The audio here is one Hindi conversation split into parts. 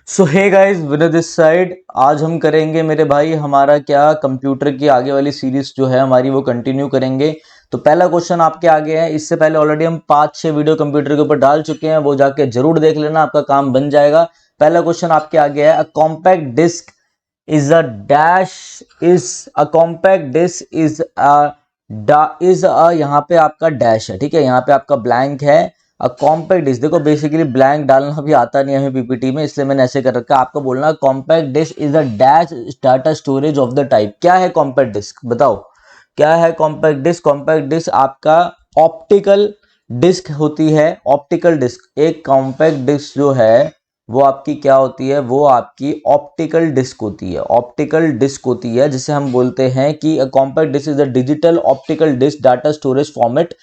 So hey guys, Vinod this side. आज हम करेंगे मेरे भाई हमारा क्या कंप्यूटर की आगे वाली सीरीज जो है हमारी वो कंटिन्यू करेंगे। तो पहला क्वेश्चन आपके आगे है। इससे पहले ऑलरेडी हम 5-6 वीडियो कंप्यूटर के ऊपर डाल चुके हैं, वो जाके जरूर देख लेना, आपका काम बन जाएगा। पहला क्वेश्चन आपके आगे है, a compact disc is a dash is a compact disc is a यहाँ पे आपका डैश है, ठीक है, यहाँ पे आपका ब्लैंक है। कॉम्पैक्ट डिस्क, देखो बेसिकली ब्लैंक डालना भी आता नहीं है पीपीटी में, इसलिए मैंने ऐसे कर रखा है। आपको बोलना compact disc is a dash data storage of the type. क्या है कॉम्पैक्ट डिस्क, बताओ क्या है कॉम्पैक्ट डिस्क। कॉम्पैक्ट डिस्क आपका ऑप्टिकल डिस्क होती है। ऑप्टिकल डिस्क, एक कॉम्पैक्ट डिस्क जो है वो आपकी क्या होती है, वो आपकी ऑप्टिकल डिस्क होती है। ऑप्टिकल डिस्क होती है जिसे हम बोलते हैं कि compact disc is a digital optical disc data storage format.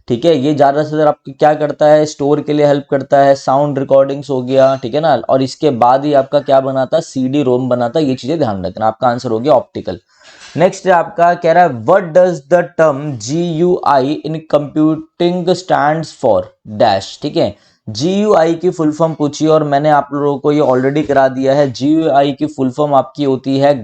ठीक है, ये ज्यादा से ज्यादा आपकी क्या करता है, स्टोर के लिए हेल्प करता है। साउंड रिकॉर्डिंग्स हो गया, ठीक है ना, और इसके बाद ही आपका क्या बनाता है, सीडी रोम बनाता है। ये चीजें ध्यान रखना, आपका आंसर हो गया ऑप्टिकल। नेक्स्ट है आपका, कह रहा है what does the term GUI in computing stands for dash. ठीक है, GUI की फुल फॉर्म पूछी और मैंने आप लोगों को ये ऑलरेडी करा दिया है। GUI की फुल फॉर्म आपकी होती है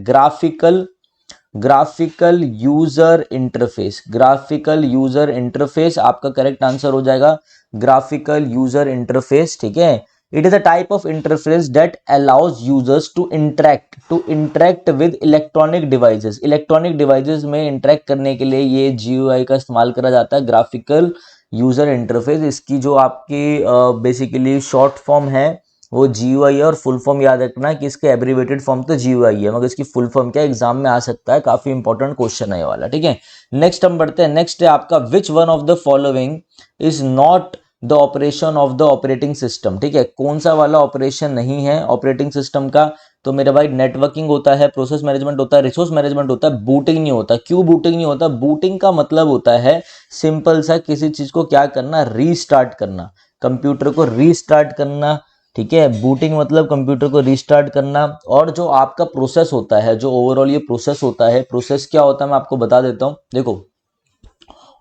graphical user interface. Graphical user interface आपका करेक्ट आंसर हो जाएगा, ग्राफिकल यूजर इंटरफेस। ठीक है, it is a type of interface that allows users to interact with electronic devices. Electronic devices में इंटरेक्ट करने के लिए ये GUI का इस्तेमाल करा जाता है, ग्राफिकल यूजर इंटरफेस। इसकी जो आपकी बेसिकली शॉर्ट फॉर्म है वो GUI है, और फुल फॉर्म याद रखना कि इसके एब्रीवेटेड फॉर्म तो GUI है, मगर इसकी फुल फॉर्म क्या एग्जाम में आ सकता है, काफी इंपॉर्टेंट क्वेश्चन है ये वाला। ठीक है, नेक्स्ट हम बढ़ते हैं। नेक्स्ट है आपका, which one of the following is not the operation of the operating system. ठीक है, कौन सा वाला ऑपरेशन नहीं है ऑपरेटिंग सिस्टम का, तो मेरे भाई नेटवर्किंग होता है, प्रोसेस मैनेजमेंट होता है, रिसोर्स मैनेजमेंट होता है, बूटिंग नहीं होता। क्यों बूटिंग नहीं होता? बूटिंग का मतलब होता है सिंपल सा, किसी चीज को क्या करना, रीस्टार्ट करना, कंप्यूटर को रीस्टार्ट करना। ठीक है, बूटिंग मतलब कंप्यूटर को रीस्टार्ट करना। और जो आपका प्रोसेस होता है, जो ओवरऑल ये प्रोसेस होता है, प्रोसेस क्या होता है मैं आपको बता देता हूं। देखो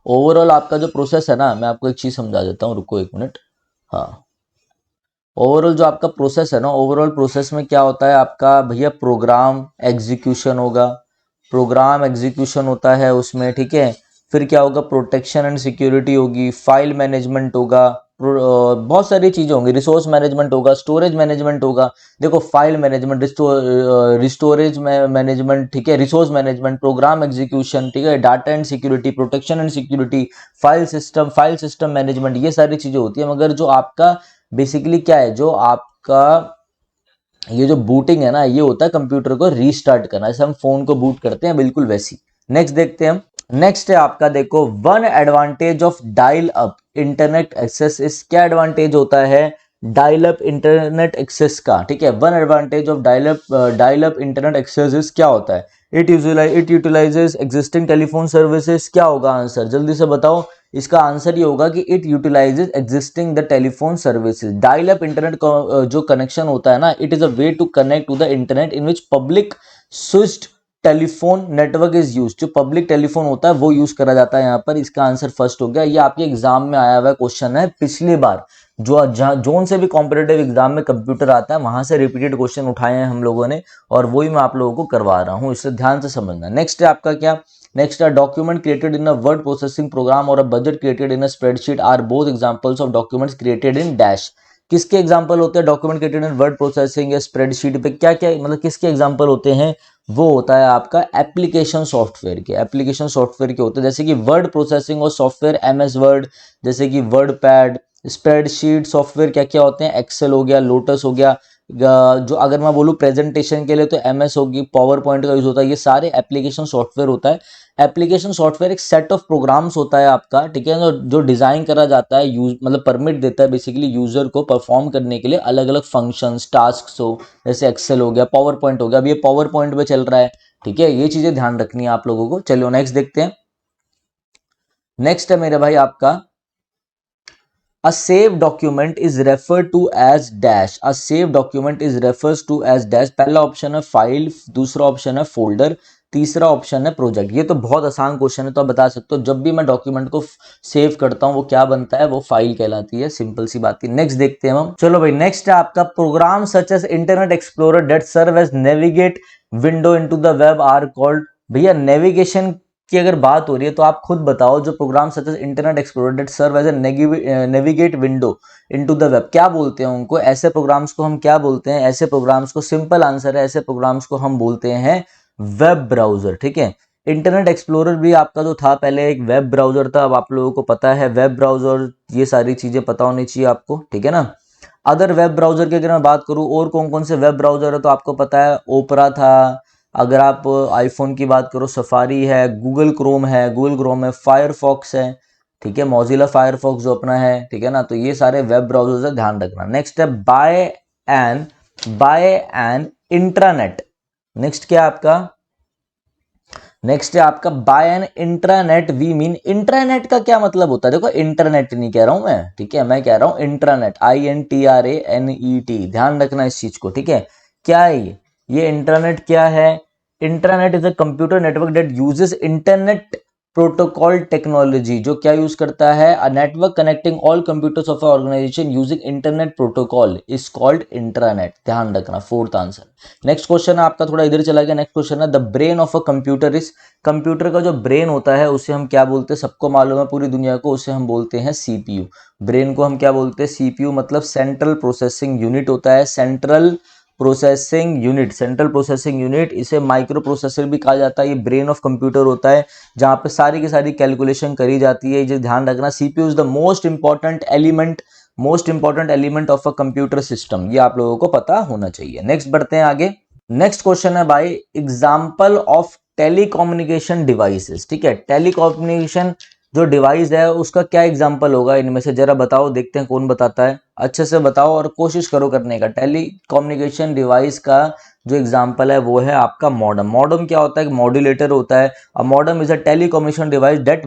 ओवरऑल आपका जो प्रोसेस है ना, मैं आपको एक चीज समझा देता हूँ, रुको एक मिनट। हाँ, ओवरऑल जो आपका प्रोसेस है ना, ओवरऑल प्रोसेस में क्या होता है आपका भैया, प्रोग्राम एग्जीक्यूशन होगा, प्रोग्राम एग्जीक्यूशन होता है उसमें। ठीक है, फिर क्या होगा, प्रोटेक्शन एंड सिक्योरिटी होगी, फाइल मैनेजमेंट होगा, बहुत सारी चीजें होंगी, रिसोर्स मैनेजमेंट होगा, स्टोरेज मैनेजमेंट होगा। देखो फाइल मैनेजमेंट, रिस्टोरेज मैनेजमेंट, ठीक है, रिसोर्स मैनेजमेंट, प्रोग्राम एग्जीक्यूशन, ठीक है, data and security, protection and security, file system management, ये सारी चीजें होती है। मगर जो आपका बेसिकली क्या है, जो आपका ये जो बूटिंग है ना, ये होता है कंप्यूटर को रीस्टार्ट करना, जैसे हम फोन को बूट करते हैं, बिल्कुल वैसी। नेक्स्ट देखते हैं हम। नेक्स्ट है आपका, देखो one advantage of dial up internet access is, क्या एडवांटेज होता है डायल अप इंटरनेट एक्सेस का। ठीक है, one advantage of dial up internet access is क्या होता है, it utilises existing telephone services. क्या होगा आंसर, जल्दी से बताओ। इसका आंसर ये होगा कि it utilises existing the telephone services. Dial up internet जो कनेक्शन होता है ना, it is a way to connect to the internet in which public switched telephone network is use. जो पब्लिक टेलीफोन होता है वो यूज करा जाता है यहाँ पर। इसका आंसर फर्स्ट हो गया। ये आपके एग्जाम में आया हुआ क्वेश्चन है पिछली बार, जो जोन से भी कॉम्पिटेटिव एग्जाम में कंप्यूटर आता है वहां से रिपीटेड क्वेश्चन उठाए हैं हम लोगों ने, और वही मैं आप लोगों को करवा रहा हूं, इससे ध्यान से समझना। नेक्स्ट है आपका क्या, नेक्स्ट है document created in a word processing program और a budget created in a spreadsheet are both examples of documents created in dash. किसके एग्जांपल होते हैं document created in word processing या स्प्रेडशीट पे, क्या क्या मतलब किसके एग्जांपल होते हैं, वो होता है आपका एप्लीकेशन सॉफ्टवेयर के। एप्लीकेशन सॉफ्टवेयर के होते हैं, जैसे कि वर्ड प्रोसेसिंग और सॉफ्टवेयर MS वर्ड, जैसे कि वर्ड पैड। स्प्रेडशीट सॉफ्टवेयर क्या क्या होते हैं, एक्सेल हो गया, लोटस हो गया। जो अगर मैं बोलूँ प्रेजेंटेशन के लिए तो MS होगी, पावर पॉइंट का यूज होता है। ये सारे एप्लीकेशन सॉफ्टवेयर होता है। एप्लीकेशन सॉफ्टवेयर एक सेट ऑफ प्रोग्राम्स होता है आपका, ठीक है, जो डिजाइन करा जाता है, यूज मतलब परमिट देता है बेसिकली यूजर को परफॉर्म करने के लिए अलग अलग फंक्शंस टास्क हो, जैसे एक्सेल हो गया, पावर पॉइंट हो गया। अब ये पावर पॉइंट पे चल रहा है, ठीक है, ये चीजें ध्यान रखनी है आप लोगों को। चलो नेक्स्ट देखते हैं। नेक्स्ट है मेरे भाई आपका, a saved document is referred to as dash। a saved document is refers to as dash। पहला ऑप्शन है फाइल, दूसरा ऑप्शन है फोल्डर, तीसरा ऑप्शन है प्रोजेक्ट। ये तो बहुत आसान क्वेश्चन है, तो आप बता सकते हो जब भी मैं डॉक्यूमेंट को सेव करता हूँ वो क्या बनता है, वो फाइल कहलाती है। सिंपल सी बात थी। नेक्स्ट देखते हैं हम। चलो भाई, नेक्स्ट है आपका program such as Internet Explorer that serve as navigate window into the web are called. भैया नेविगेशन की अगर बात हो रही है तो आप खुद बताओ, जो program such as Internet Explorer that serve as a navigate window into the web, क्या बोलते हैं उनको? ऐसे प्रोग्राम्स को हम क्या बोलते हैं? ऐसे प्रोग्राम्स को, सिंपल आंसर है, ऐसे प्रोग्राम्स को हम बोलते हैं वेब ब्राउजर। ठीक है, इंटरनेट एक्सप्लोरर भी आपका जो था पहले एक वेब ब्राउजर था। अब आप लोगों को पता है वेब ब्राउजर, ये सारी चीजें पता होनी चाहिए आपको, ठीक है ना। अदर वेब ब्राउजर की अगर मैं बात करूं और कौन कौन से वेब ब्राउजर है, तो आपको पता है ओपरा था। अगर आप आईफोन की बात करो, सफारी है, गूगल क्रोम है, फायरफॉक्स है, ठीक है, मोजिला फायरफॉक्स जो अपना है, ठीक है ना। तो ये सारे वेब ब्राउजर्स है, ध्यान रखना। नेक्स्ट है बाय एन इंट्रानेट। नेक्स्ट क्या है आपका? नेक्स्ट है आपका by an intranet. We mean intranet का क्या मतलब होता है? देखो, इंटरनेट नहीं कह रहा हूं मैं, ठीक है, मैं कह रहा हूं इंट्रानेट, INTRANET। ध्यान रखना इस चीज को, ठीक है। क्या है ये इंटरनेट क्या है? Internet is a computer network that uses internet protocol technology. जो क्या यूज करता है? A network connecting all computers of organisation using internet protocol is called intranet. ध्यान रखना, फोर्थ आंसर। नेक्स्ट क्वेश्चन है आपका, थोड़ा इधर चला गया। नेक्स्ट क्वेश्चन है the brain of a computer is. Computer का जो ब्रेन होता है उसे हम क्या बोलते हैं? सबको मालूम है पूरी दुनिया को, उसे हम बोलते हैं CPU। ब्रेन को हम क्या बोलते हैं? CPU मतलब सेंट्रल प्रोसेसिंग यूनिट होता है। सेंट्रल प्रोसेसिंग यूनिट, इसे माइक्रो प्रोसेसर भी कहा जाता है। ये ब्रेन ऑफ कंप्यूटर होता है जहां पे सारी की सारी कैलकुलेशन करी जाती है। ये ध्यान रखना, CPU is the most important element of a computer system. ये आप लोगों को पता होना चाहिए। नेक्स्ट बढ़ते हैं आगे। नेक्स्ट क्वेश्चन है भाई, एग्जाम्पल ऑफ टेलीकम्युनिकेशन डिवाइसेस। ठीक है, टेलीकम्युनिकेशन जो डिवाइस है उसका क्या एग्जाम्पल होगा इनमें से? जरा बताओ, देखते हैं कौन बताता है। अच्छे से बताओ और कोशिश करो करने का। टेलीकम्युनिकेशन डिवाइस का जो एग्जाम्पल है वो है आपका मॉडम। मॉडम क्या होता है? मॉड्यूलेटर होता है। A modem is a telecommunication device that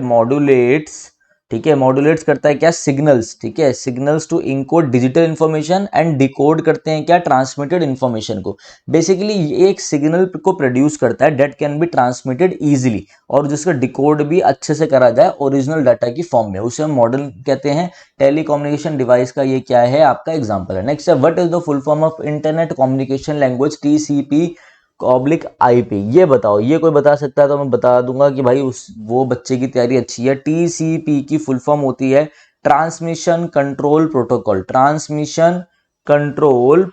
modulates, ठीक है, मॉड्यूलेट्स करता है क्या? सिग्नल्स, ठीक है, signals to encode digital information and decode करते हैं क्या? ट्रांसमिटेड इंफॉर्मेशन को। बेसिकली ये एक सिग्नल को प्रोड्यूस करता है that can be transmitted easily, और जिसका डिकोड भी अच्छे से करा जाए ओरिजिनल डाटा की फॉर्म में, उसे हम मॉडल कहते हैं। टेलीकम्युनिकेशन डिवाइस का ये क्या है? आपका एग्जांपल है। नेक्स्ट है what is the full form of internet communication language TCP/IP। ये बताओ, ये कोई बता सकता है तो मैं बता दूंगा कि भाई उस वो बच्चे की तैयारी अच्छी है। TCP की फुल फॉर्म होती है transmission control protocol. Transmission control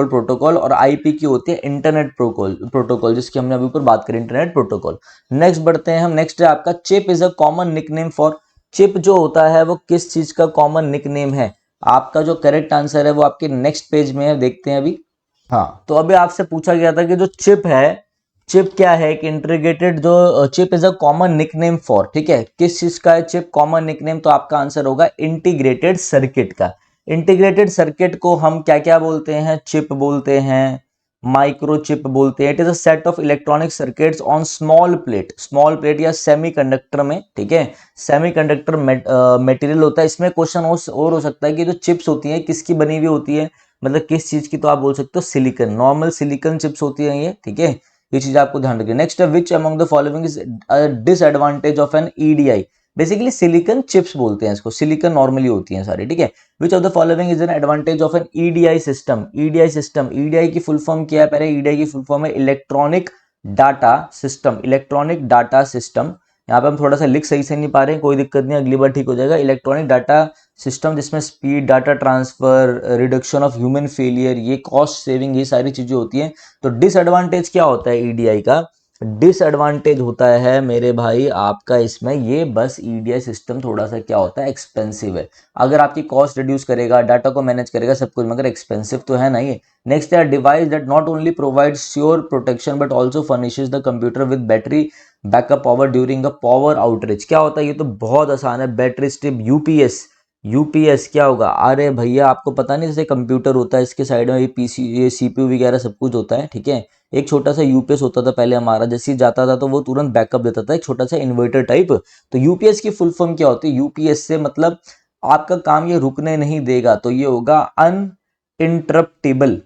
protocol. और IP की होती है इंटरनेट प्रोटोकॉल, जिसकी हमने अभी ऊपर बात करी, इंटरनेट प्रोटोकॉल। नेक्स्ट बढ़ते हैं हम। नेक्स्ट है आपका chip is a common nickname for. Chip जो होता है वो किस चीज का कॉमन निकनेम है? आपका जो करेक्ट आंसर है वो आपके नेक्स्ट पेज में है, देखते हैं अभी। हाँ, तो अभी आपसे पूछा गया था कि जो चिप है, चिप क्या है? एक इंटीग्रेटेड जो chip is a common nickname for, ठीक है, किस चीज का है चिप कॉमन निकनेम? तो आपका आंसर होगा इंटीग्रेटेड सर्किट का। इंटीग्रेटेड सर्किट को हम क्या क्या बोलते हैं? चिप बोलते हैं, माइक्रो चिप बोलते हैं। It is a set of electronic circuits on small plate या सेमीकंडक्टर में, ठीक है, सेमीकंडक्टर मटेरियल होता है। इसमें क्वेश्चन और हो सकता है कि जो चिप्स होती हैं किसकी बनी हुई होती है, मतलब किस चीज की? तो आप बोल सकते हो सिलिकॉन, नॉर्मल सिलिकॉन चिप्स होती है ये, ठीक है, ये चीज आपको ध्यान रखिए। नेक्स्ट है which among the following is disadvantage of an EDI। Basically silicon chips बोलते हैं इसको, सिलिकॉन नॉर्मली होती है सारी, ठीक है। Which of the following is an advantage of an EDI system. EDI की फुल फॉर्म क्या है? पहले EDI की फुल फॉर्म है इलेक्ट्रॉनिक डाटा सिस्टम। यहाँ पे हम थोड़ा सा लिख सही से नहीं पा रहे हैं, कोई दिक्कत नहीं, अगली बार ठीक हो जाएगा। इलेक्ट्रॉनिक डाटा सिस्टम जिसमें speed, data transfer, reduction of human failure, ये कॉस्ट सेविंग, ये सारी चीजें होती हैं। तो डिसएडवांटेज क्या होता है EDI का? डिसएडवांटेज होता है मेरे भाई आपका इसमें ये, बस EDI सिस्टम थोड़ा सा क्या होता है? एक्सपेंसिव है। अगर आपकी कॉस्ट रिड्यूस करेगा, डाटा को मैनेज करेगा, सब कुछ, मगर एक्सपेंसिव तो है ना ये। नेक्स्ट है device that not only provide sure protection but also furnishes the computer with battery backup power during a power outreach. क्या होता है? ये तो बहुत आसान है, बैटरी स्ट्रिप, यूपीएस क्या होगा? अरे भैया आपको पता नहीं, जैसे कंप्यूटर होता है इसके साइड में ये PC, ये CPU वगैरह सब कुछ होता है, ठीक है। एक छोटा सा यूपीएस होता था पहले हमारा, जैसे ही जाता था तो वो तुरंत बैकअप देता था, एक छोटा सा इन्वर्टर टाइप। तो यूपीएस की फुल फॉर्म क्या होती है? यूपीएस से मतलब आपका काम ये रुकने नहीं देगा, तो ये होगा uninterruptible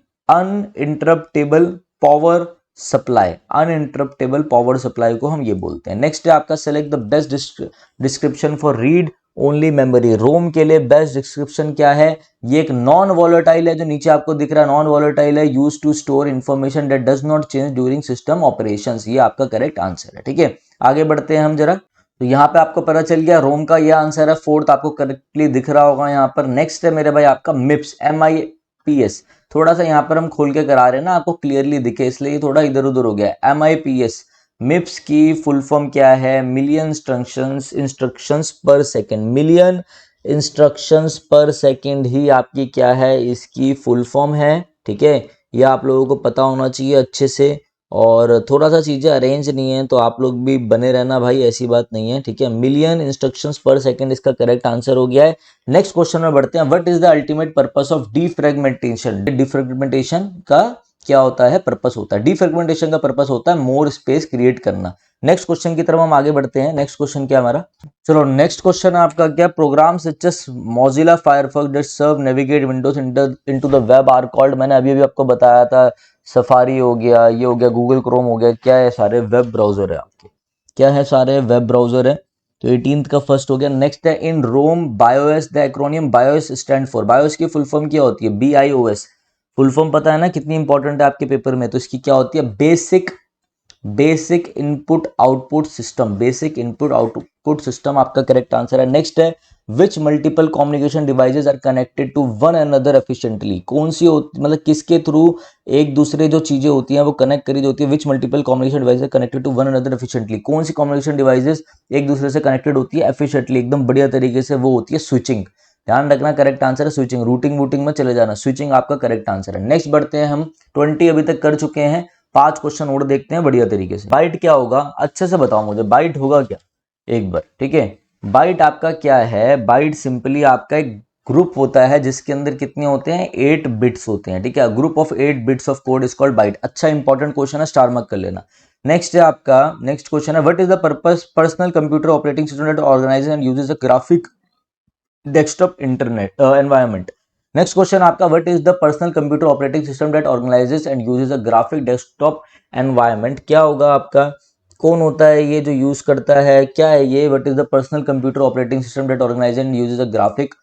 power supply, uninterruptible power supply को हम ये बोलते हैं। नेक्स्ट है आपका select the best description for read only memory. ROM के लिए बेस्ट डिस्क्रिप्शन क्या है? ये एक नॉन वॉलेटाइल है, जो नीचे आपको दिख रहा है नॉन वॉलेटाइल है, use to store information that does not change during system operations. ये आपका करेक्ट आंसर है। ठीक है, आगे बढ़ते हैं हम जरा। तो यहाँ पे आपको पता चल गया रोम का ये आंसर है, फोर्थ आपको करेक्टली दिख रहा होगा यहाँ पर। नेक्स्ट है मेरे भाई आपका मिप्स, MIPS। थोड़ा सा यहाँ पर हम खोल के करा रहे हैं ना, आपको क्लियरली दिखे, इसलिए ये थोड़ा इधर उधर हो गया है। MIPS मिप्स की फुल फॉर्म क्या है? मिलियन इंस्ट्रक्शंस पर सेकेंड। मिलियन इंस्ट्रक्शंस पर सेकेंड ही आपकी क्या है, इसकी फुल फॉर्म है। ठीक है, ये आप लोगों को पता होना चाहिए अच्छे से, और थोड़ा सा चीजें अरेंज नहीं है तो आप लोग भी बने रहना भाई, ऐसी बात नहीं है। ठीक है, मिलियन इंस्ट्रक्शंस पर सेकंड इसका करेक्ट आंसर हो गया है। नेक्स्ट क्वेश्चन में बढ़ते हैं। What is the ultimate purpose of defragmentation? Defragmentation का क्या होता है, पर्पस होता है? डीफ्रेगमेंटेशन का पर्पस होता है मोर स्पेस क्रिएट करना। नेक्स्ट क्वेश्चन की तरफ हम आगे बढ़ते हैं। नेक्स्ट क्वेश्चन क्या हमारा? चलो नेक्स्ट क्वेश्चन है आपका क्या? Program such as Mozilla Firefox that serve navigate windows into the web are called. मैंने अभी अभी आपको बताया था, सफारी हो गया, ये हो गया, गूगल क्रोम हो गया, क्या है? सारे वेब ब्राउजर है आपके। क्या है? सारे वेब ब्राउजर है। तो 18th का फर्स्ट हो गया। नेक्स्ट है इन रोम बायोएस, द एक्रोनियम बायोएस स्टैंड फॉर। बायोएस की फुल फॉर्म क्या होती है? BIOS। फुल फॉर्म पता है ना कितनी इंपॉर्टेंट है आपके पेपर में? तो इसकी क्या होती है? Basic input output system. Basic input output system आपका करेक्ट आंसर है। नेक्स्ट है which multiple communication devices are connected to one another efficiently. कौन सी मतलब किसके थ्रू एक दूसरे जो चीजें होती हैं वो कनेक्ट करी होती है? Which multiple communication devices connected to one another efficiently. कौन सी कम्युनिकेशन डिवाइसेस एक दूसरे से कनेक्टेड होती है एफिशिएंटली, एकदम बढ़िया तरीके से? वो होती है स्विचिंग। ध्यान रखना, करेक्ट आंसर है स्विचिंग। रूटिंग वूटिंग में चले जाना, स्विचिंग आपका करेक्ट आंसर है। नेक्स्ट बढ़ते हैं हम। 20 अभी तक कर चुके हैं, 5 क्वेश्चन और देखते हैं बढ़िया तरीके से। बाइट क्या होगा? अच्छे से बताओ मुझे, बाइट होगा क्या एक बार? ठीक है, बाइट आपका क्या है? बाइट सिंपली आपका एक ग्रुप होता है जिसके अंदर कितने होते हैं? 8 बिट्स होते हैं। ठीक है, group of 8 bits of code is called byte. अच्छा इंपॉर्टेंट क्वेश्चन है, स्टार मार्क कर लेना। नेक्स्ट है आपका, नेक्स्ट क्वेश्चन है what is the purpose personal computer operating system that organizes and uses a graphic desktop internet environment. Next question आपका what is the personal computer operating system that organizes and uses a graphic desktop environment. क्या होगा आपका? कौन होता है ये जो यूज करता है? क्या है ये? What is the personal computer operating system that organizes and uses a graphic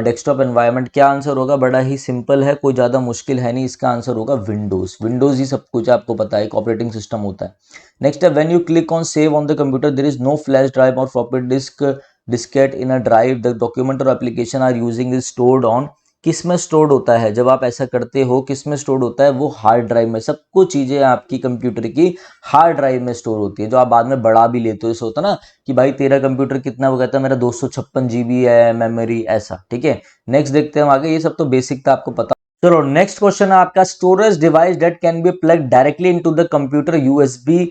desktop environment. क्या आंसर होगा? बड़ा ही सिंपल है, कोई ज्यादा मुश्किल है नहीं। इसका आंसर होगा विंडोज। विंडोज ही सब कुछ आपको पता है, एक ऑपरेटिंग सिस्टम होता है। नेक्स्ट है when you click on save on the computer there is no flash drive और floppy disk diskette in a drive the document और application are using is stored on. किस में स्टोर्ड होता है? जब आप ऐसा करते हो किस में स्टोर्ड होता है? वो हार्ड ड्राइव में। सब कुछ चीजें आपकी कंप्यूटर की हार्ड ड्राइव में स्टोर होती है, जो आप बाद में बढ़ा भी लेते हो। ऐसा होता ना कि भाई तेरा कंप्यूटर कितना, वो कहता है मेरा 256 GB है मेमोरी, ऐसा। ठीक है, नेक्स्ट देखते हैं हम आगे। ये सब तो बेसिक था, आपको पता। चलो नेक्स्ट क्वेश्चन है आपका storage device that can be plug directly into the computer USB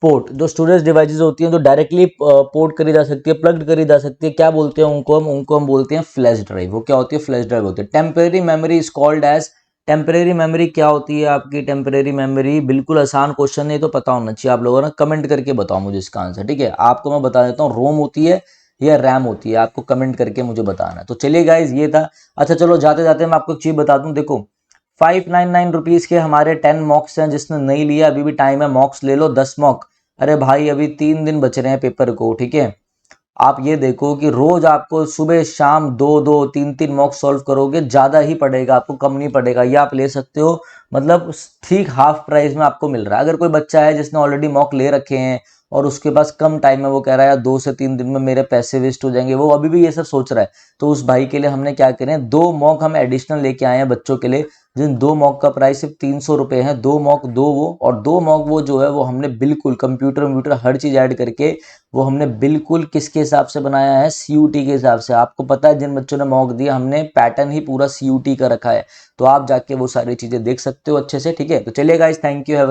port. जो स्टोरेज डिवाइसेस होती हैं जो डायरेक्टली पोर्ट करी जा सकती है, प्लग्ड करी जा सकती है, क्या बोलते हैं उनको? हम बोलते हैं फ्लैश ड्राइव। वो क्या होती है? फ्लैश ड्राइव होती है। Temporary memory is called as. Temporary memory क्या होती है आपकी? टेम्परेरी मेमोरी बिल्कुल आसान क्वेश्चन है, तो पता होना चाहिए आप लोगों ने। कमेंट करके बताओ मुझे इसका आंसर। ठीक है, आपको मैं बता देता हूँ, रोम होती है या रैम होती है, आपको कमेंट करके मुझे बताना। तो चलिए गाइज, ये था। अच्छा चलो, जाते जाते मैं आपको एक चीज बता दूं। देखो 599 रुपीज के हमारे 10 मॉक्स हैं। जिसने नहीं लिया अभी भी टाइम है, मॉक्स ले लो 10 मॉक। अरे भाई अभी 3 दिन बच रहे हैं पेपर को। ठीक है, आप ये देखो कि रोज आपको सुबह शाम 2-2 3-3 मॉक सॉल्व करोगे, ज्यादा ही पड़ेगा आपको, कम नहीं पड़ेगा। ये आप ले सकते हो, मतलब ठीक हाफ प्राइस में आपको मिल रहा है। अगर कोई बच्चा है जिसने ऑलरेडी मॉक ले रखे हैं और उसके पास कम टाइम है, वो कह रहा है यार 2 से 3 दिन में मेरे पैसे वेस्ट हो जाएंगे, वो अभी भी ये सब सोच रहा है, तो उस भाई के लिए हमने क्या करें, 2 मॉक हम एडिशनल लेके आए हैं बच्चों के लिए। जिन 2 मॉक का प्राइस सिर्फ 300 रुपए है। 2 मॉक 2 वो, और 2 मॉक वो जो है वो हमने बिल्कुल कंप्यूटर हर चीज ऐड करके वो हमने बिल्कुल किसके हिसाब से बनाया है? CUT के हिसाब से। आपको पता है जिन बच्चों ने मॉक दिया हमने पैटर्न ही पूरा CUT का रखा है, तो आप जाके वो सारी चीजें देख सकते हो अच्छे से। ठीक है, तो चलिए गाइस, थैंक यू, हैव